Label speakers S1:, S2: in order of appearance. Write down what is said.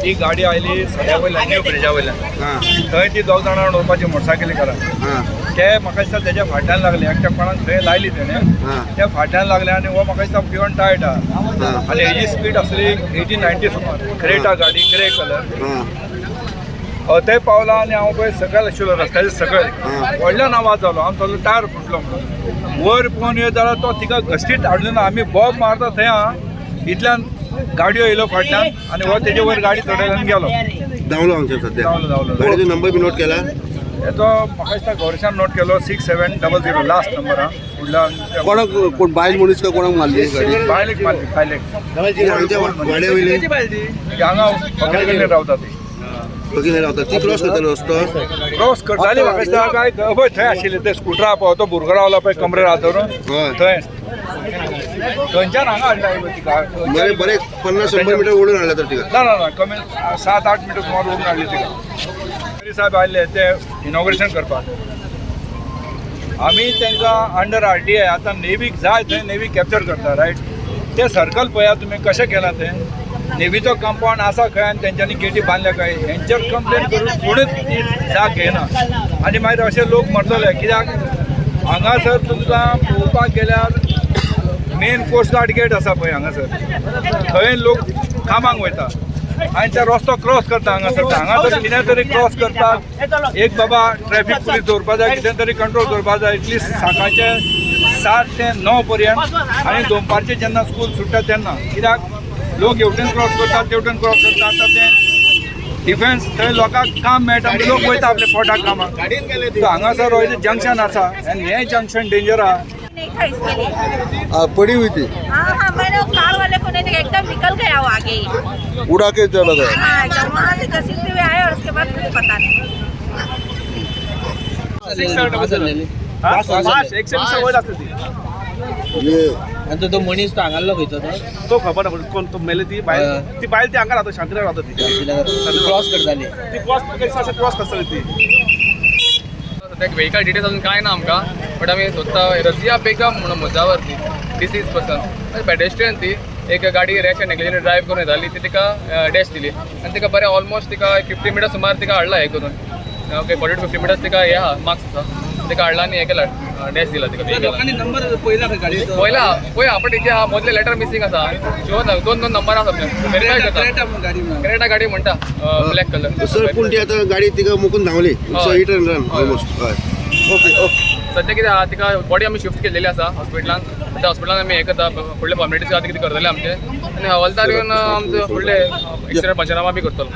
S1: ती गाडी आयली सड्या वयल्यान न्यू ब्रिजा वयल्यान थंय ती दोग जाणां उडोवपाची मोटरसायकली करा ते म्हाका दिसता तेच्या फाटल्यान लागले एकट्या कोणाक थंय लायली तेणें त्या फाटल्यान लागले आनी हो म्हाका दिसता पिवन टायट आहा आनी हेजी स्पीड आसली 80-90 सुमार क्रेटा गाडी ग्रे कलर थंय पावला आनी हांव पळय सकयल आशिल्लो रस्त्याचे सकयल व्हडल्यान आवाज जालो हांव चलो टायर फुटलो म्हणून वयर पळोवन येत जाल्यार तो तिका घश्टीत हाडलो ना आमी बॉब मारता थंय आहा इतल्यान गाडयो येयलो फाटल्यान आनी हो तेजे वयर गाडी चडयल्यान गेलो
S2: धांवलो हांगसर सद्या
S1: धांवलो
S2: गाडयेचो नंबर बी नोट केला
S1: तो म्हाका दिसता घरच्यान नोट केलो 6700 लास्ट नंबर हा फुडल्यान
S2: कोणाक कोण बायल मनीस काय कोणाक मारली गाडी
S1: बायलेक मारली बायलेक
S2: हांगच्या वाड्या वयली
S1: हांगा फकीर रावता ती
S2: बघितले रावता ती क्रॉस करतालो रस्तो
S1: क्रॉस करताली म्हाका दिसता काय पळय थंय आशिल्ले ते स्कुटरा पळय तो भुरगो रावला पळय कमरेर हात धरून थंय थंयच्यान हांगा हाडला तिका
S2: बरे 50-100 मिटर ओडून हाडला तर तिका
S1: ना कमी 7-8 मिटर सुमार ओडून हाडली तिका साहेब आयले ते इनॉग्रेशन करपाक आमी तांकां अंडर RTI आतां नेवीक जाय थंय नेवी कॅप्चर करता रायट ते सर्कल पळयात तुमी कशें केलां तें नेवीचो कंपाउंड आसा खंय आनी तेंच्यांनी गेटी बांदल्या खंय हेंचेर कंप्लेन करून कोणूच ती जाग घेयना आनी मागीर अशे लोक मरतले कित्याक हांगासर तुमकां पळोवपाक गेल्यार मेन कोस्ट गार्ड गेट आसा पळय हांगासर थंय लोक कामाक वयता आनी ते रस्तो क्रॉस करता हांगासर कितें तरी क्रॉस करता एक बाबा ट्रॅफिक पुलीस दवरपा जाय कितें तरी कंट्रोल करपा जाय एटलिस्ट सकाळचे 7 ते 9 पर्यंत आनी दनपारचे जेन्ना स्कूल सुट्टा तेन्ना कित्याक लोक हेवटेन क्रॉस करतात तेवटेन क्रॉस करतात आतां तें डिफेन्स थंय लोकांक काम मेळटा म्हणजे लोक वयता आपल्या पोटाक कामाक सो हांगासर हो जंक्शन आसा आनी हें जंक्शन डेंजर आहा
S2: पड़ी हुई थी
S3: हाँ मैंने वो कार वाले को नहीं देखा एकदम निकल गया वो आगे
S2: उड़ा के चला गया
S3: हाँ एकदम वहाँ से घसीटते हुए आए और उसके बाद कुछ पता नहीं
S2: ये
S4: तो मनीस तो हांगालो खंयचो
S5: तो खबर ना कोण तो मेले ती बायल ती हांगा रावता शांतीनगर रावता ती
S4: क्रॉस करताली
S5: ती क्रॉस करता ती
S6: व्हेकल डिटेल्स अजून काय ना आमकां बट आमी सोदता रजिया बेगम म्हणून म्हज्यावरती डिसीज पर्सन पेडेस्ट्रियन ती एक गाडी रॅश एंड नेग्लिजंट ड्रायव्ह करून येताली ती तिका डॅश दिली आनी तिका बरें ऑलमोस्ट तिका 50 मिनट सुमार तिका हाडला हे करून ओके 40 to 50 मिनट्स तिका हे आहा मार्क्स आसा तिका हाडला आनी हे केला डॅश दिला तिका
S4: लोकांनी नंबर पयला गाडी
S6: पयला पळय आपण तेजे मदले लेटर मिसींग आसा शिवन 2 नंबर आसा व्हेरीफाय करता क्रेटा गाडी म्हणटा ब्लॅक कलर
S2: सर पूण ती आतां गाडी तिका मुकून धांवली so hit and run almost हय ओके
S6: सद्या कितें आहा तिका बॉडी आमी शिफ्ट केलेली आसा हॉस्पिटलान त्या हॉस्पिटलान आमी हे करता फुडले फॉर्मेलिटीज आहा ती कितें करतले आमचे आनी हवालदार येवन आमचे फुडले एक्सिडेंट पंचनामा बी करतलो